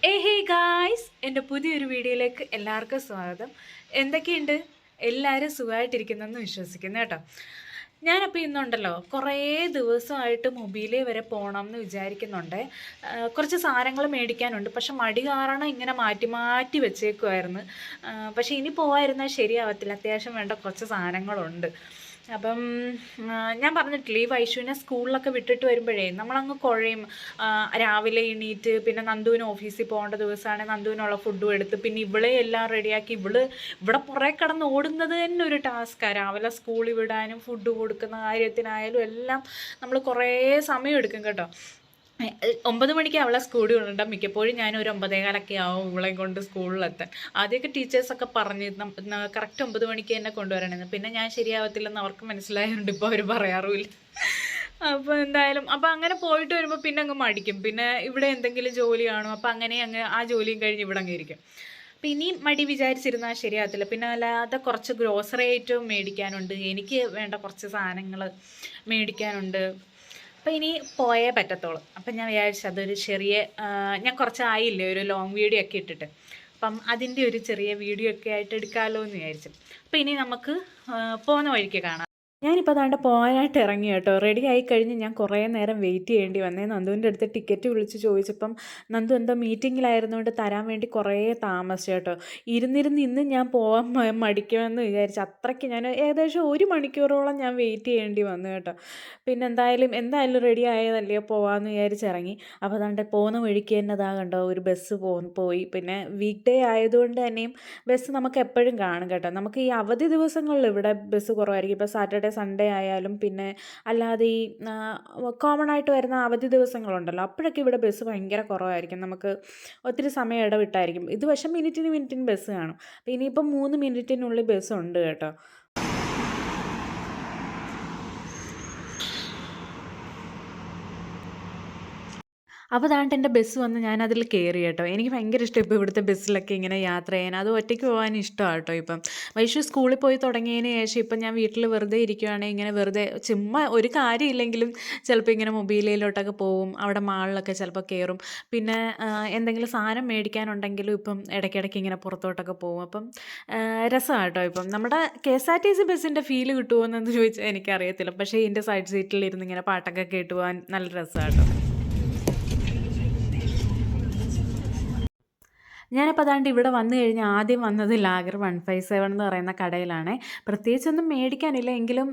Hey guys, എൻ്റെ പുതിയൊരു വീഡിയോയിലേക്ക് എല്ലാവർക്കും സ്വാഗതം. എന്തൊക്കെയുണ്ട്? എല്ലാവരും സുഖമായിട്ടിരിക്കുന്നെന്ന് വിശ്വസിക്കുന്നു കേട്ടോ. ഞാനപ്പോൾ ഇന്നുണ്ടല്ലോ കുറേ ദിവസമായിട്ട് മൊബൈലേ വരെ പോകണം എന്ന് വിചാരിക്കുന്നുണ്ട്. കുറച്ച് സാധനങ്ങൾ മേടിക്കാനുണ്ട്, പക്ഷെ മടി കാരണം ഇങ്ങനെ മാറ്റി മാറ്റി വെച്ചേക്കുമായിരുന്നു. പക്ഷെ ഇനി പോകാതിരുന്നാൽ ശരിയാവത്തില്ല, അത്യാവശ്യം വേണ്ട കുറച്ച് സാധനങ്ങളുണ്ട്. അപ്പം ഞാൻ പറഞ്ഞിട്ടില്ലേ, ഈ വൈശുവിനെ സ്കൂളിലൊക്കെ വിട്ടിട്ട് വരുമ്പോഴേ നമ്മളങ്ങ് കുഴയും. രാവിലെ എണീറ്റ് പിന്നെ നന്ദുവിന് ഓഫീസിൽ പോകേണ്ട ദിവസമാണെങ്കിൽ നന്ദുവിനുള്ള ഫുഡും എടുത്ത് പിന്നെ ഇവളെ എല്ലാം റെഡിയാക്കി ഇവിടെ പുറകെ കിടന്ന് ഓടുന്നത് തന്നെ ഒരു ടാസ്ക്കാണ്. രാവിലെ സ്കൂളിൽ വിടാനും ഫുഡ് കൊടുക്കുന്ന കാര്യത്തിനായാലും എല്ലാം നമ്മൾ കുറേ സമയം എടുക്കും കേട്ടോ. 9 മണിക്ക് അവളെ സ്കൂളിൽ വിടണ്ട, മിക്കപ്പോഴും ഞാൻ ഒരു 9:15 ആവും ഇവളെ കൊണ്ട് സ്കൂളിലെത്താൻ. ആദ്യമൊക്കെ ടീച്ചേഴ്സൊക്കെ പറഞ്ഞ് കറക്റ്റ് 9 മണിക്ക് തന്നെ കൊണ്ടുവരണമെന്ന്. പിന്നെ ഞാൻ ശരിയാവത്തില്ലെന്ന് അവർക്ക് മനസ്സിലായതുകൊണ്ട് ഇപ്പോൾ അവർ പറയാറുമില്ല. അപ്പോൾ എന്തായാലും അങ്ങനെ പോയിട്ട് വരുമ്പോൾ പിന്നെ അങ്ങ് മടിക്കും. പിന്നെ ഇവിടെ എന്തെങ്കിലും ജോലി കാണും, അപ്പോൾ അങ്ങനെ ആ ജോലിയും കഴിഞ്ഞ് ഇവിടെ അങ്ങ് ഇരിക്കും. അപ്പം ഇനിയും മടി വിചാരിച്ചിരുന്നാൽ ശരിയാകത്തില്ല. പിന്നെ അല്ലാതെ കുറച്ച് ഗ്രോസറി ഐറ്റവും മേടിക്കാനുണ്ട്, എനിക്ക് വേണ്ട കുറച്ച് സാധനങ്ങൾ മേടിക്കാനുണ്ട്. അപ്പോൾ ഇനി പോയേ പറ്റത്തുള്ളൂ. അപ്പം ഞാൻ വിചാരിച്ചു അതൊരു ചെറിയ ഞാൻ കുറച്ചായില്ലേ ഒരു ലോങ് വീഡിയോ ഒക്കെ ഇട്ടിട്ട്, അപ്പം അതിൻ്റെ ഒരു ചെറിയ വീഡിയോ ഒക്കെ ആയിട്ട് എടുക്കാമല്ലോ എന്ന് വിചാരിച്ചു. അപ്പോൾ ഇനി നമുക്ക് പോകുന്ന വഴിക്ക് കാണാം. ഞാനിപ്പോൾ അതാണ്ട് പോകാനായിട്ട് ഇറങ്ങി കേട്ടോ. റെഡി ആയി കഴിഞ്ഞ് ഞാൻ കുറേ നേരം വെയിറ്റ് ചെയ്യേണ്ടി വന്നേ. നന്ദുവിൻ്റെ അടുത്ത് ടിക്കറ്റ് വിളിച്ച് ചോദിച്ചപ്പം നന്ദു എന്തോ മീറ്റിങ്ങിലായിരുന്നുകൊണ്ട് തരാൻ വേണ്ടി കുറേ താമസിച്ചു കേട്ടോ. ഇന്ന് ഞാൻ പോകാൻ മടിക്കുമെന്ന് വിചാരിച്ചു. അത്രയ്ക്ക് ഞാൻ ഏകദേശം 1 മണിക്കൂറോളം ഞാൻ വെയിറ്റ് ചെയ്യേണ്ടി വന്നു കേട്ടോ. പിന്നെ എന്തായാലും റെഡി ആയതല്ലേ പോകാമെന്ന് വിചാരിച്ചിറങ്ങി. അപ്പോൾ അതാണ്ട് പോകുന്ന വഴിക്ക് തന്നെ അതാ കണ്ടോ ഒരു ബസ് പോയി. പിന്നെ വീക്ക് ഡേ ആയതുകൊണ്ട് തന്നെയും ബസ് നമുക്ക് എപ്പോഴും കാണും കേട്ടോ. നമുക്ക് ഈ അവധി ദിവസങ്ങളിൽ ഇവിടെ ബസ് കുറവായിരിക്കും. ഇപ്പോൾ സാറ്റർഡേ സൺഡേ ആയാലും പിന്നെ അല്ലാതെ ഈ കോമൺ ആയിട്ട് വരുന്ന അവധി ദിവസങ്ങളുണ്ടല്ലോ, അപ്പോഴൊക്കെ ഇവിടെ ബസ് ഭയങ്കര കുറവായിരിക്കും. നമുക്ക് ഒത്തിരി സമയം ഇടവിട്ടായിരിക്കും. ഇത് പക്ഷേ മിനിറ്റിന് ബസ് കാണും. അപ്പോൾ ഇനിയിപ്പം 3 മിനിറ്റിനുള്ളിൽ ബസ് ഉണ്ട് കേട്ടോ. അപ്പോൾ ദാണ്ട് എൻ്റെ ബസ് വന്ന് ഞാനതിൽ കയറി കേട്ടോ. എനിക്ക് ഭയങ്കര ഇഷ്ടം ഇപ്പോൾ ഇവിടുത്തെ ബസ്സിലൊക്കെ ഇങ്ങനെ യാത്ര ചെയ്യാൻ. അത് ഒറ്റയ്ക്ക് പോകാൻ ഇഷ്ടമാണ് കേട്ടോ. ഇപ്പം വൈഷു സ്കൂളിൽ പോയി തുടങ്ങിയതിന് ശേഷം ഇപ്പം ഞാൻ വീട്ടിൽ വെറുതെ ഇരിക്കുകയാണെങ്കിൽ ഇങ്ങനെ വെറുതെ ചുമ്മാ ഒരു കാര്യമില്ലെങ്കിലും ചിലപ്പോൾ ഇങ്ങനെ മൊബൈലിലോട്ടൊക്കെ പോവും. അവിടെ മാളിലൊക്കെ ചിലപ്പോൾ കയറും. പിന്നെ എന്തെങ്കിലും സാധനം മേടിക്കാനുണ്ടെങ്കിലും ഇപ്പം ഇടയ്ക്കിടയ്ക്ക് ഇങ്ങനെ പുറത്തോട്ടൊക്കെ പോകും. അപ്പം രസമാണ് കേട്ടോ. ഇപ്പം നമ്മുടെ KSRTC ബസ്സിൻ്റെ ഫീല് കിട്ടുമോ എന്ന് ചോദിച്ചാൽ എനിക്കറിയത്തില്ല. പക്ഷേ ഇതിൻ്റെ സൈഡ് സീറ്റിലിരുന്ന് ഇങ്ങനെ പാട്ടൊക്കെ കേട്ട് പോകാൻ നല്ല രസമാണ് കേട്ടോ. ഞാനപ്പോൾ അതാണ്ട് ഇവിടെ വന്നു കഴിഞ്ഞാൽ ആദ്യം വന്നത് ലാഗർ 157 എന്ന് പറയുന്ന കടയിലാണ്. പ്രത്യേകിച്ചൊന്നും മേടിക്കാനില്ല, എങ്കിലും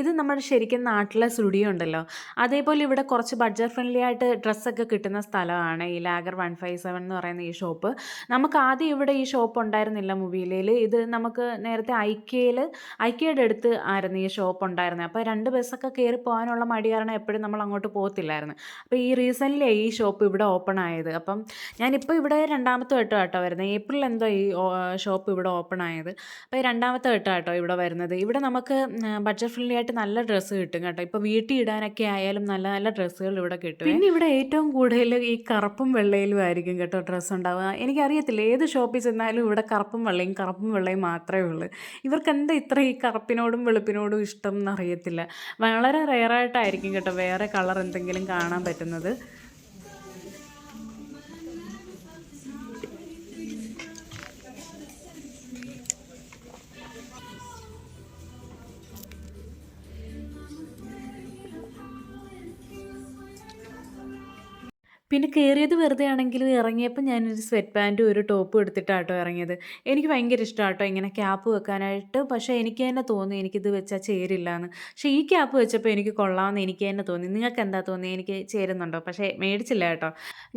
ഇത് നമ്മുടെ ശരിക്കും നാട്ടിലെ സ്റ്റുഡിയോ ഉണ്ടല്ലോ, അതേപോലെ ഇവിടെ കുറച്ച് ബഡ്ജറ്റ് ഫ്രണ്ട്ലി ആയിട്ട് ഡ്രസ്സൊക്കെ കിട്ടുന്ന സ്ഥലമാണ് ഈ ലാഗർ 157 എന്ന് പറയുന്ന ഈ ഷോപ്പ്. നമുക്ക് ആദ്യം ഇവിടെ ഈ ഷോപ്പ് ഉണ്ടായിരുന്നില്ല മൊബൈലിൽ. ഇത് നമുക്ക് നേരത്തെ ഐക്യയുടെ അടുത്ത് ആയിരുന്നു ഈ ഷോപ്പ് ഉണ്ടായിരുന്നത്. അപ്പോൾ 2 ബസ്സൊക്കെ കയറി പോകാനുള്ള മടി കാരണം എപ്പോഴും നമ്മൾ അങ്ങോട്ട് പോകത്തില്ലായിരുന്നു. അപ്പോൾ ഈ റീസെൻ്റ്ലി ഈ ഷോപ്പ് ഇവിടെ ഓപ്പൺ ആയത്. അപ്പം ഞാനിപ്പോൾ ഇവിടെ രണ്ടാമത്തെ വട്ടം കേട്ടോ വരുന്നത്. ഏപ്രിൽ എന്തോ ഈ ഷോപ്പ് ഇവിടെ ഓപ്പൺ ആയത്. അപ്പോൾ ഈ രണ്ടാമത്തെ വട്ടം കേട്ടോ ഇവിടെ വരുന്നത്. ഇവിടെ നമുക്ക് ബഡ്ജറ്റ് ഫ്രണ്ട്ലി ആയിട്ട് നല്ല ഡ്രസ്സ് കിട്ടും കേട്ടോ. ഇപ്പോൾ വീട്ടിൽ ഇടാനൊക്കെ ആയാലും നല്ല നല്ല ഡ്രസ്സുകൾ ഇവിടെ കിട്ടും. പിന്നെ ഇവിടെ ഏറ്റവും കൂടുതൽ ഈ കറുപ്പും വെള്ളയിലും ആയിരിക്കും കേട്ടോ ഡ്രസ്സ് ഉണ്ടാവുക. എനിക്കറിയത്തില്ല, ഏത് ഷോപ്പിൽ ചെന്നാലും ഇവിടെ കറുപ്പും വെള്ളയും മാത്രമേ ഉള്ളൂ. ഇവർക്ക് എന്താ ഇത്ര ഈ കറുപ്പിനോടും വെളുപ്പിനോടും ഇഷ്ടം എന്നറിയത്തില്ല. വളരെ റെയറായിട്ടായിരിക്കും കേട്ടോ വേറെ കളർ എന്തെങ്കിലും കാണാൻ പറ്റുന്നത്. പിന്നെ കയറിയത് വെറുതെ ആണെങ്കിലും ഇറങ്ങിയപ്പോൾ ഞാനൊരു സ്വെറ്റ് പാൻറ്റും ഒരു ടോപ്പും എടുത്തിട്ടാണ് കേട്ടോ ഇറങ്ങിയത്. എനിക്ക് ഭയങ്കര ഇഷ്ടമാണ് കേട്ടോ ഇങ്ങനെ ക്യാപ്പ് വെക്കാനായിട്ട്. പക്ഷേ എനിക്ക് തന്നെ തോന്നി എനിക്കിത് വെച്ചാൽ ചേരില്ല എന്ന്. പക്ഷേ ഈ ക്യാപ്പ് വെച്ചപ്പോൾ എനിക്ക് കൊള്ളാമെന്ന് എനിക്ക് തന്നെ തോന്നി. നിങ്ങൾക്ക് എന്താ തോന്നി? എനിക്ക് ചേരുന്നുണ്ടോ? പക്ഷേ മേടിച്ചില്ല കേട്ടോ.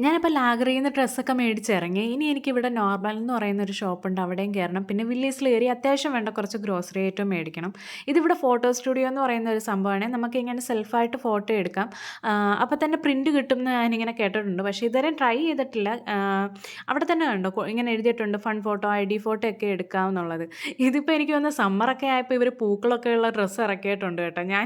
ഞാനിപ്പോൾ ലാഗറിയിൽ നിന്ന് ഡ്രസ്സൊക്കെ മേടിച്ചിറങ്ങി. ഇനി എനിക്കിവിടെ നോർമൽ എന്ന് പറയുന്നൊരു ഷോപ്പുണ്ട്, അവിടെയും കയറണം. പിന്നെ വില്ലേജിൽ കയറി അത്യാവശ്യം വേണ്ട കുറച്ച് ഗ്രോസറി ഐറ്റം മേടിക്കണം. ഇതിവിടെ ഫോട്ടോ സ്റ്റുഡിയോ എന്ന് പറയുന്ന ഒരു സംഭവമാണ്. നമുക്കിങ്ങനെ സെൽഫായിട്ട് ഫോട്ടോ എടുക്കാം. അപ്പോൾ തന്നെ പ്രിൻറ്റ് കിട്ടും എന്ന് ഞാനിങ്ങനെ കേട്ടിട്ടുണ്ട്. പക്ഷേ ഇതുവരെ ട്രൈ ചെയ്തിട്ടില്ല. അവിടെ തന്നെ കണ്ടോ ഇങ്ങനെ എഴുതിയിട്ടുണ്ട് ഫൺ ഫോട്ടോ, ID ഫോട്ടോ ഒക്കെ എടുക്കാമെന്നുള്ളത്. ഇതിപ്പോൾ എനിക്ക് തോന്നുന്നു സമ്മറൊക്കെ ആയപ്പോൾ ഇവർ പൂക്കളൊക്കെ ഉള്ള ഡ്രസ്സ് ഇറക്കിയിട്ടുണ്ട് കേട്ടോ. ഞാൻ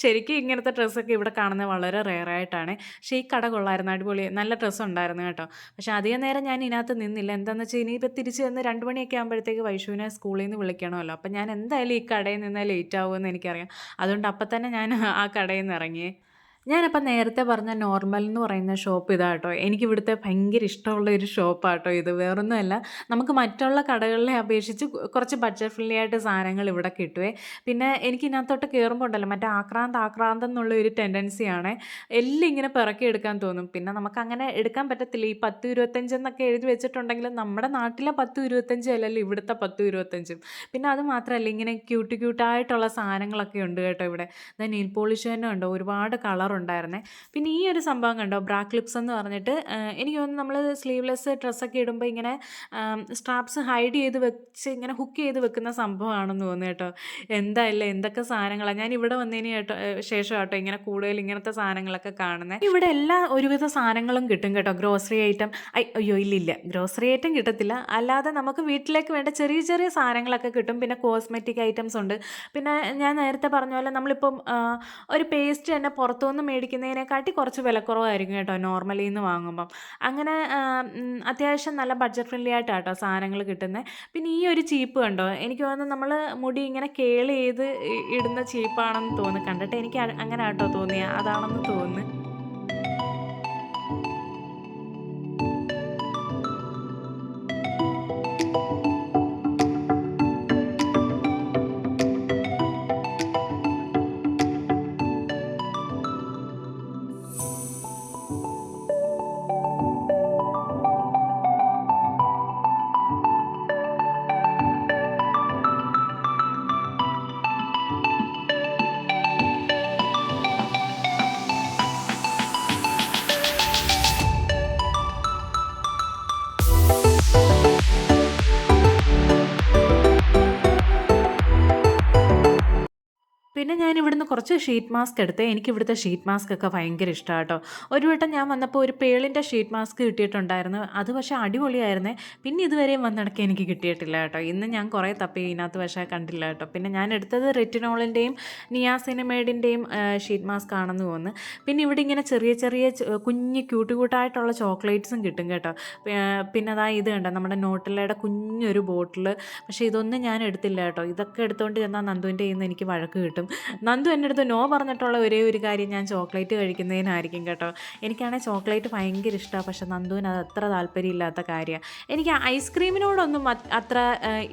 ശരിക്കും ഇങ്ങനത്തെ ഡ്രസ്സൊക്കെ ഇവിടെ കാണുന്നത് വളരെ റെയറായിട്ടാണ്. പക്ഷേ ഈ കട കൊള്ളായിരുന്നു, അടിപൊളി നല്ല ഡ്രസ്സ് ഉണ്ടായിരുന്നു കേട്ടോ. പക്ഷേ അധികം നേരം ഞാൻ ഇതിനകത്ത് നിന്നില്ല. എന്താണെന്ന് വെച്ചാൽ ഇനിയിപ്പോൾ തിരിച്ച് വന്ന് 2 മണിയൊക്കെ ആകുമ്പോഴത്തേക്ക് വൈഷുവിനെ സ്കൂളിൽ നിന്ന് വിളിക്കണമല്ലോ. അപ്പം ഞാൻ എന്തായാലും ഈ കടയിൽ നിന്ന് ലേറ്റ് ആകുമെന്ന് എനിക്കറിയാം. അതുകൊണ്ട് അപ്പം തന്നെ ഞാൻ ആ കടയിൽ നിന്ന് ഇറങ്ങിയേ. ഞാനപ്പം നേരത്തെ പറഞ്ഞ നോർമൽ എന്ന് പറയുന്ന ഷോപ്പ് ഇതാ കേട്ടോ. എനിക്കിവിടുത്തെ ഭയങ്കര ഇഷ്ടമുള്ള ഒരു ഷോപ്പാട്ടോ ഇത്. വേറൊന്നുമല്ല, നമുക്ക് മറ്റുള്ള കടകളിലെ അപേക്ഷിച്ച് കുറച്ച് ബഡ്ജറ്റ് ഫ്രണ്ട്ലി ആയിട്ട് സാധനങ്ങൾ ഇവിടെ കിട്ടുവേ. പിന്നെ എനിക്ക് ഇതിനകത്തോട്ട് കയറുമ്പോൾ ഉണ്ടല്ലോ, മറ്റേ ആക്രാന്ത് ആക്രാന്തം എന്നുള്ള ഒരു ടെൻഡൻസിയാണേ. എല്ലാം ഇങ്ങനെ പിറക്കി എടുക്കാൻ തോന്നും. പിന്നെ നമുക്കങ്ങനെ എടുക്കാൻ പറ്റത്തില്ല. ഈ 10, 25 എന്നൊക്കെ എഴുതി വെച്ചിട്ടുണ്ടെങ്കിലും നമ്മുടെ നാട്ടിലെ 10, 25 അല്ലല്ലോ ഇവിടുത്തെ 10, 25. പിന്നെ അത് മാത്രമല്ല, ഇങ്ങനെ ക്യൂട്ടായിട്ടുള്ള സാധനങ്ങളൊക്കെ ഉണ്ട് കേട്ടോ ഇവിടെ. നെയിൽ പോളിഷ് തന്നെ ഉണ്ടോ, ഒരുപാട് കളറുണ്ടായിരുന്നേ. പിന്നെ ഈ ഒരു സംഭവം കണ്ടോ, ബ്രാ ക്ലിപ്സ് എന്ന് പറഞ്ഞിട്ട്, എനിക്ക് തോന്നുന്നു നമ്മൾ സ്ലീവ്ലെസ് ഡ്രസ്സൊക്കെ ഇടുമ്പോൾ ഇങ്ങനെ സ്ട്രാപ്സ് ഹൈഡ് ചെയ്ത് വെച്ച് ഇങ്ങനെ ഹുക്ക് ചെയ്ത് വെക്കുന്ന സംഭവമാണെന്ന് തോന്നുന്നു കേട്ടോ. എന്തായാലും എന്തൊക്കെ സാധനങ്ങളാണ് ഞാൻ ഇവിടെ വന്നതിന് ശേഷം കേട്ടോ ഇങ്ങനെ കൂടുതൽ ഇങ്ങനത്തെ സാധനങ്ങളൊക്കെ കാണുന്നത്. ഇവിടെ എല്ലാ ഒരുവിധ സാധനങ്ങളും കിട്ടും കേട്ടോ. ഗ്രോസറി ഐറ്റം, അയ്യോ ഇല്ലില്ല, ഗ്രോസറി ഐറ്റം കിട്ടത്തില്ല. അല്ലാതെ നമുക്ക് വീട്ടിലേക്ക് വേണ്ട ചെറിയ ചെറിയ സാധനങ്ങളൊക്കെ കിട്ടും. പിന്നെ കോസ്മെറ്റിക് ഐറ്റംസ് ഉണ്ട്. പിന്നെ ഞാൻ നേരത്തെ പറഞ്ഞ പോലെ നമ്മളിപ്പം ഒരു പേസ്റ്റ് തന്നെ പുറത്തുനിന്ന് മേടിക്കുന്നതിനെക്കാട്ടി കുറച്ച് വിലക്കുറവായിരിക്കും കേട്ടോ നോർമലി നിന്ന് വാങ്ങുമ്പം. അങ്ങനെ അത്യാവശ്യം നല്ല ബഡ്ജറ്റ് ഫ്രണ്ട്ലി ആയിട്ടാണ് കേട്ടോ സാധനങ്ങൾ കിട്ടുന്നത്. പിന്നെ ഈ ഒരു ചീപ്പ് കണ്ടോ, എനിക്ക് തോന്നുന്നു നമ്മൾ മുടി ഇങ്ങനെ കേൾ ചെയ്ത് ഇടുന്ന ചീപ്പാണെന്ന് തോന്നുന്നു. കണ്ടിട്ട് എനിക്ക് അങ്ങനെ കേട്ടോ തോന്നിയ അതാണെന്ന് തോന്നുന്നു. പിന്നെ ഞാൻ ഇവിടുന്ന് കുറച്ച് ഷീറ്റ് മാസ്ക് എടുത്ത്, എനിക്ക് ഇവിടുത്തെ ഷീറ്റ് മാസ്ക് ഒക്കെ ഭയങ്കര ഇഷ്ടമാണ് കേട്ടോ. ഒരു വട്ടം ഞാൻ വന്നപ്പോൾ ഒരു പേളിൻ്റെ ഷീറ്റ് മാസ്ക് കിട്ടിയിട്ടുണ്ടായിരുന്നു. അത് പക്ഷേ അടിപൊളിയായിരുന്നേ. പിന്നെ ഇതുവരെയും വന്നിടയ്ക്ക് എനിക്ക് കിട്ടിയിട്ടില്ല കേട്ടോ. ഇന്ന് ഞാൻ കുറേ തപ്പി, ഇതിനകത്ത് പക്ഷേ കണ്ടില്ല കേട്ടോ. പിന്നെ ഞാൻ എടുത്തത് റെറ്റിനോളിൻ്റെയും നിയാസിനമൈഡിൻ്റെയും ഷീറ്റ് മാസ്ക് ആണെന്ന് തോന്നുന്നു. പിന്നെ ഇവിടെ ഇങ്ങനെ ചെറിയ ചെറിയ കുഞ്ഞ് ക്യൂട്ടായിട്ടുള്ള ചോക്ലേറ്റ്സും കിട്ടും കേട്ടോ. പിന്നെ അതാ ഇത് കണ്ടോ, നമ്മുടെ നോട്ടിലയുടെ കുഞ്ഞൊരു ബോട്ടിൽ. പക്ഷേ ഇതൊന്നും ഞാൻ എടുത്തില്ല കേട്ടോ. ഇതൊക്കെ എടുത്തുകൊണ്ട് ചെന്നാൽ നന്ദുവിൻ്റെ കയ്യിൽ നിന്ന് എനിക്ക് വഴക്ക് കിട്ടും. നന്ദു എൻ്റെ അടുത്ത് നോ പറഞ്ഞിട്ടുള്ള ഒരേ ഒരു കാര്യം ഞാൻ ചോക്ലേറ്റ് കഴിക്കുന്നതിനായിരിക്കും കേട്ടോ. എനിക്കാണെങ്കിൽ ചോക്ലേറ്റ് ഭയങ്കര ഇഷ്ടമാണ്. പക്ഷെ നന്ദുവിന് അത് അത്ര താല്പര്യമില്ലാത്ത കാര്യമാണ്. എനിക്ക് ഐസ്ക്രീമിനോടൊന്നും അത്ര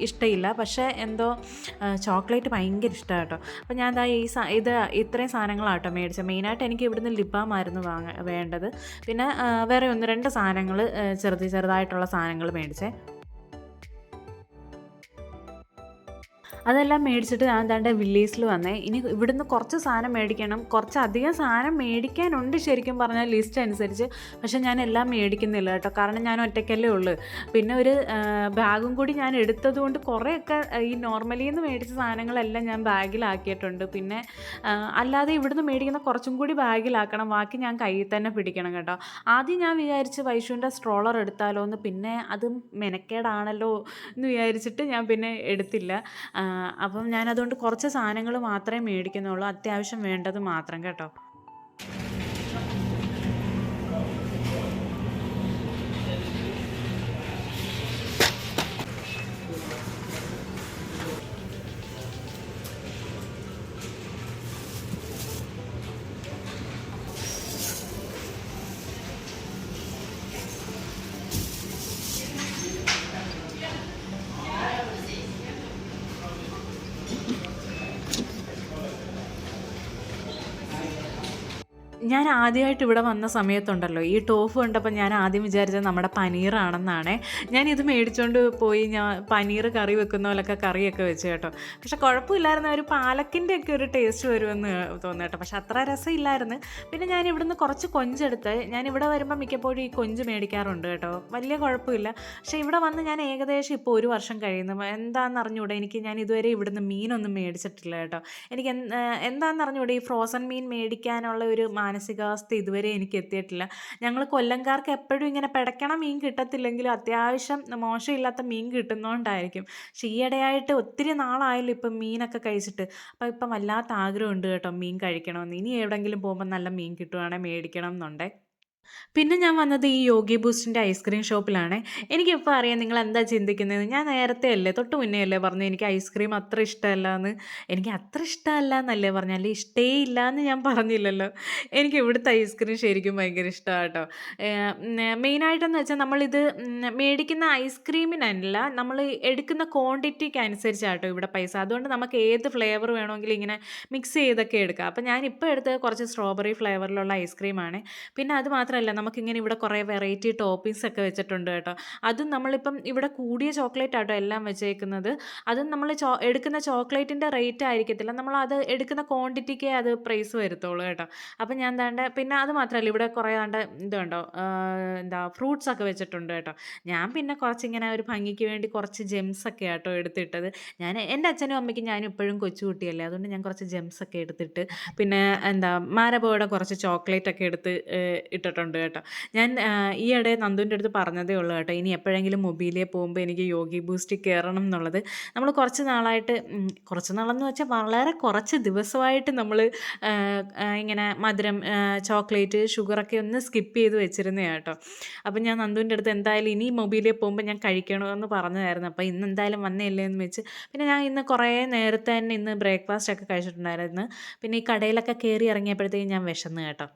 ഇഷ്ടമില്ല. പക്ഷേ എന്തോ ചോക്ലേറ്റ് ഭയങ്കര ഇഷ്ടമാണ് കേട്ടോ. അപ്പോൾ ഞാൻ എന്താ ഇത് ഇത്രയും സാധനങ്ങളാട്ടോ മേടിച്ചത്. മെയിനായിട്ട് എനിക്ക് ഇവിടുന്ന് ലിപ് ബാം ആയിരുന്നു വേണ്ടത്. പിന്നെ വേറെ 1-2 സാധനങ്ങൾ ചെറുതായിട്ടുള്ള സാധനങ്ങൾ മേടിച്ചേ. അതെല്ലാം മേടിച്ചിട്ട് ഞാൻ ദാണ്ടെ വില്ലേജിൽ വന്നേ. ഇനി ഇവിടുന്ന് കുറച്ച് സാധനം മേടിക്കണം. കുറച്ചധികം സാധനം മേടിക്കാനുണ്ട് ശരിക്കും പറഞ്ഞാൽ ലിസ്റ്റ് അനുസരിച്ച്. പക്ഷേ ഞാൻ എല്ലാം മേടിക്കുന്നില്ല കേട്ടോ. കാരണം ഞാൻ ഒറ്റയ്ക്കല്ലേ ഉള്ളൂ. പിന്നെ ഒരു ബാഗും കൂടി ഞാൻ എടുത്തത് കൊണ്ട് കുറേയൊക്കെ ഈ നോർമലി നിന്ന് മേടിച്ച സാധനങ്ങളെല്ലാം ഞാൻ ബാഗിലാക്കിയിട്ടുണ്ട്. പിന്നെ അല്ലാതെ ഇവിടുന്ന് മേടിക്കുന്ന കുറച്ചും കൂടി ബാഗിലാക്കണം. ബാക്കി ഞാൻ കയ്യിൽ തന്നെ പിടിക്കണം കേട്ടോ. ആദ്യം ഞാൻ വിചാരിച്ച് വൈഷുവിൻ്റെ സ്ട്രോളർ എടുത്താലോ എന്ന്. പിന്നെ അതും മെനക്കേടാണല്ലോ എന്ന് വിചാരിച്ചിട്ട് ഞാൻ പിന്നെ എടുത്തില്ല. അപ്പം ഞാനതുകൊണ്ട് കുറച്ച് സാധനങ്ങൾ മാത്രമേ മേടിക്കുന്നുള്ളൂ. അത്യാവശ്യം വേണ്ടത് മാത്രം കേട്ടോ. ഞാൻ ആദ്യമായിട്ട് ഇവിടെ വന്ന സമയത്തുണ്ടല്ലോ, ഈ ടോഫ് കണ്ടപ്പോൾ ഞാൻ ആദ്യം വിചാരിച്ചത് നമ്മുടെ പനീറാണെന്നാണേ. ഞാനിത് മേടിച്ചുകൊണ്ട് പോയി പനീർ കറി വെക്കുന്ന പോലൊക്കെ കറിയൊക്കെ വെച്ച് കേട്ടോ. പക്ഷെ കുഴപ്പമില്ലായിരുന്നു. ഒരു പാലക്കിൻ്റെ ഒക്കെ ഒരു ടേസ്റ്റ് വരുമെന്ന് തോന്നുന്നു കേട്ടോ. പക്ഷെ അത്ര രസമില്ലായിരുന്നു. പിന്നെ ഞാൻ ഇവിടുന്ന് കുറച്ച് കൊഞ്ചെടുത്ത്, ഞാനിവിടെ വരുമ്പോൾ മിക്കപ്പോഴും ഈ കൊഞ്ച് മേടിക്കാറുണ്ട് കേട്ടോ. വലിയ കുഴപ്പമില്ല. പക്ഷേ ഇവിടെ വന്ന് ഞാൻ ഏകദേശം ഇപ്പോൾ 1 വർഷം കഴിയുന്നു. എന്താണെന്ന് അറിഞ്ഞൂടെ, ഞാൻ ഇതുവരെ ഇവിടുന്ന് മീനൊന്നും മേടിച്ചിട്ടില്ല കേട്ടോ. എനിക്ക് എന്താണെന്ന് അറിഞ്ഞൂടെ, ഈ ഫ്രോസൺ മീൻ മേടിക്കാനുള്ള ഒരു മാനസികാവസ്ഥ ഇതുവരെ എനിക്ക് എത്തിയിട്ടില്ല. ഞങ്ങൾ കൊല്ലംകാർക്ക് എപ്പോഴും ഇങ്ങനെ പിടയ്ക്കണ മീൻ കിട്ടത്തില്ലെങ്കിലും അത്യാവശ്യം മോശമില്ലാത്ത മീൻ കിട്ടുന്നതുകൊണ്ടായിരിക്കും. പക്ഷേ ഈയിടെയായിട്ട് ഒത്തിരി നാളായല്ലോ ഇപ്പം മീനൊക്കെ കഴിച്ചിട്ട്. അപ്പോൾ ഇപ്പം വല്ലാത്ത ആഗ്രഹമുണ്ട് കേട്ടോ മീൻ കഴിക്കണമെന്ന്. ഇനി എവിടെയെങ്കിലും പോകുമ്പോൾ നല്ല മീൻ കിട്ടുവാണെങ്കിൽ മേടിക്കണം എന്നുണ്ടേ. പിന്നെ ഞാൻ വന്നത് ഈ യോഗി ബൂസ്റ്റിൻ്റെ ഐസ്ക്രീം ഷോപ്പിലാണ്. എനിക്കിപ്പോൾ അറിയാം നിങ്ങളെന്താ ചിന്തിക്കുന്നതെന്ന്. ഞാൻ നേരത്തെ അല്ലേ തൊട്ട് മുന്നേ അല്ലേ പറഞ്ഞു എനിക്ക് ഐസ്ക്രീം അത്ര ഇഷ്ടമല്ലാന്ന്. എനിക്ക് അത്ര ഇഷ്ടമല്ല എന്നല്ലേ പറഞ്ഞെ, അല്ലേ ഇഷ്ടേ ഇല്ലാന്ന് ഞാൻ പറഞ്ഞില്ലല്ലോ. എനിക്ക് ഇവിടുത്തെ ഐസ്ക്രീം ശരിക്കും ഭയങ്കര ഇഷ്ടമാണ് കേട്ടോ. മെയിനായിട്ടെന്ന് വെച്ചാൽ നമ്മളിത് മേടിക്കുന്ന ഐസ്ക്രീമിനല്ല, നമ്മൾ എടുക്കുന്ന ക്വാണ്ടിറ്റിക്ക് അനുസരിച്ചാട്ടോ ഇവിടെ പൈസ. അതുകൊണ്ട് നമുക്ക് ഏത് ഫ്ലേവർ വേണമെങ്കിലും ഇങ്ങനെ മിക്സ് ചെയ്തൊക്കെ എടുക്കാം. അപ്പോൾ ഞാനിപ്പോൾ എടുത്തത് കുറച്ച് സ്ട്രോബെറി ഫ്ലേവറിലുള്ള ഐസ്ക്രീമാണ്. പിന്നെ അത് മാത്രമല്ല നമുക്കിങ്ങനെ ഇവിടെ കുറേ വെറൈറ്റി ടോപ്പിങ്സ് ഒക്കെ വെച്ചിട്ടുണ്ട് കേട്ടോ. അതും നമ്മളിപ്പം ഇവിടെ കൂടിയ ചോക്ലേറ്റ് ആട്ടോ എല്ലാം വെച്ചേക്കുന്നത്. അതും നമ്മൾ എടുക്കുന്ന ചോക്ലേറ്റിൻ്റെ റേറ്റ് ആയിരിക്കത്തില്ല, നമ്മളത് എടുക്കുന്ന ക്വാണ്ടിറ്റിക്കേ അത് പ്രൈസ് വരുത്തുള്ളൂ കേട്ടോ. അപ്പം ഞാൻ ദാണ്ടെ പിന്നെ അത് മാത്രമല്ല ഇവിടെ കുറേ ദാണ്ടെ ഇതുണ്ടോ എന്താ ഫ്രൂട്ട്സ് ഒക്കെ വെച്ചിട്ടുണ്ട് കേട്ടോ. ഞാൻ പിന്നെ കുറച്ചിങ്ങനെ ഒരു ഭംഗിക്ക് വേണ്ടി കുറച്ച് ജെംസ് ഒക്കെ ആട്ടോ എടുത്തിട്ടത്. എൻ്റെ അച്ഛനും അമ്മയ്ക്കും ഞാനും ഇപ്പോഴും കൊച്ചുകുട്ടിയല്ലേ, അതുകൊണ്ട് ഞാൻ കുറച്ച് ജെംസ് ഒക്കെ എടുത്തിട്ട് പിന്നെ എന്താ മാരബോയുടെ കുറച്ച് ചോക്ലേറ്റ് ഒക്കെ എടുത്ത് ഇട്ടിട്ടുണ്ട് കേട്ടോ. ഞാൻ ഈയിടെ നന്ദുവിൻ്റെ അടുത്ത് പറഞ്ഞതേ ഉള്ളൂ കേട്ടോ, ഇനി എപ്പോഴെങ്കിലും മൊബൈലിൽ പോകുമ്പോൾ എനിക്ക് യോഗി ബൂസ്റ്റിൽ കയറണം എന്നുള്ളത്. നമ്മൾ കുറച്ച് നാളായിട്ട് കുറച്ച് നാളെന്ന് വെച്ചാൽ വളരെ കുറച്ച് ദിവസമായിട്ട് നമ്മൾ ഇങ്ങനെ മധുരം, ചോക്ലേറ്റ്, ഷുഗറൊക്കെ ഒന്ന് സ്കിപ്പ് ചെയ്ത് വെച്ചിരുന്നതാണ് കേട്ടോ. അപ്പം ഞാൻ നന്ദുവിൻ്റെ അടുത്ത് എന്തായാലും ഇനി മൊബൈലിൽ പോകുമ്പോൾ ഞാൻ കഴിക്കണമെന്ന് പറഞ്ഞതായിരുന്നു. അപ്പോൾ ഇന്ന് എന്തായാലും വന്നേല്ലേ എന്ന് വെച്ച് പിന്നെ ഞാൻ ഇന്ന് കുറേ നേരത്തെ തന്നെ ഇന്ന് ബ്രേക്ക്ഫാസ്റ്റ് ഒക്കെ കഴിച്ചിട്ടുണ്ടായിരുന്നു. പിന്നെ ഈ കടയിലൊക്കെ കയറി ഇറങ്ങിയപ്പോഴത്തേക്കും ഞാൻ വിശന്ന് കേട്ടോ.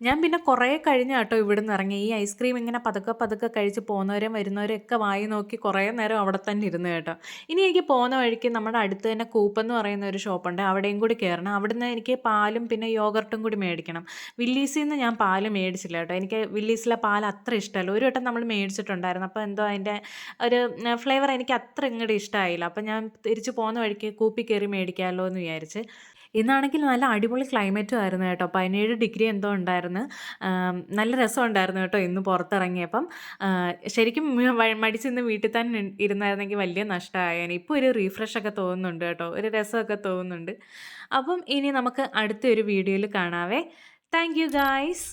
ഞാൻ പിന്നെ കുറേ കഴിഞ്ഞ കേട്ടോ ഇവിടുന്ന് ഇറങ്ങി. ഈ ഐസ്ക്രീം ഇങ്ങനെ പതുക്കെ പതുക്കെ കഴിച്ച് പോകുന്നവരും വരുന്നവരും ഒക്കെ വായി നോക്കി കുറേ നേരം അവിടെ തന്നെ ഇരുന്ന് കേട്ടോ. ഇനി എനിക്ക് പോകുന്ന വഴിക്ക് നമ്മുടെ അടുത്ത് തന്നെ കൂപ്പെന്ന് പറയുന്ന ഒരു ഷോപ്പുണ്ട്, അവിടെയും കൂടി കയറണം. അവിടുന്ന് എനിക്ക് പാലും പിന്നെ യോഗർട്ടും കൂടി മേടിക്കണം. വില്ലീസിൽ നിന്ന് ഞാൻ പാല് മേടിച്ചില്ല കേട്ടോ, എനിക്ക് വില്ലീസിലെ പാൽ അത്ര ഇഷ്ടമല്ല. ഒരു വട്ടം നമ്മൾ മേടിച്ചിട്ടുണ്ടായിരുന്നു, അപ്പോൾ എന്തോ അതിൻ്റെ ഒരു ഫ്ലേവർ എനിക്ക് അത്ര ഇങ്ങോട്ട് ഇഷ്ടമായില്ല. അപ്പം ഞാൻ തിരിച്ച് പോകുന്ന വഴിക്ക് കൂപ്പി കയറി മേടിക്കാമല്ലോ എന്ന് വിചാരിച്ച്. ഇന്നാണെങ്കിൽ നല്ല അടിപൊളി ക്ലൈമറ്റും ആയിരുന്നു കേട്ടോ. 17 ഡിഗ്രി എന്തോ ഉണ്ടായിരുന്നു. നല്ല രസമുണ്ടായിരുന്നു കേട്ടോ ഇന്ന് പുറത്തിറങ്ങിയപ്പം. ശരിക്കും മടിച്ചിന്ന് വീട്ടിൽ തന്നെ ഇരുന്നായിരുന്നെങ്കിൽ വലിയ നഷ്ടമായേനെ. ഇപ്പോൾ ഒരു റീഫ്രഷൊക്കെ തോന്നുന്നുണ്ട് കേട്ടോ, ഒരു രസമൊക്കെ തോന്നുന്നുണ്ട്. അപ്പം ഇനി നമുക്ക് അടുത്തൊരു വീഡിയോയിൽ കാണാവേ. Thank you guys.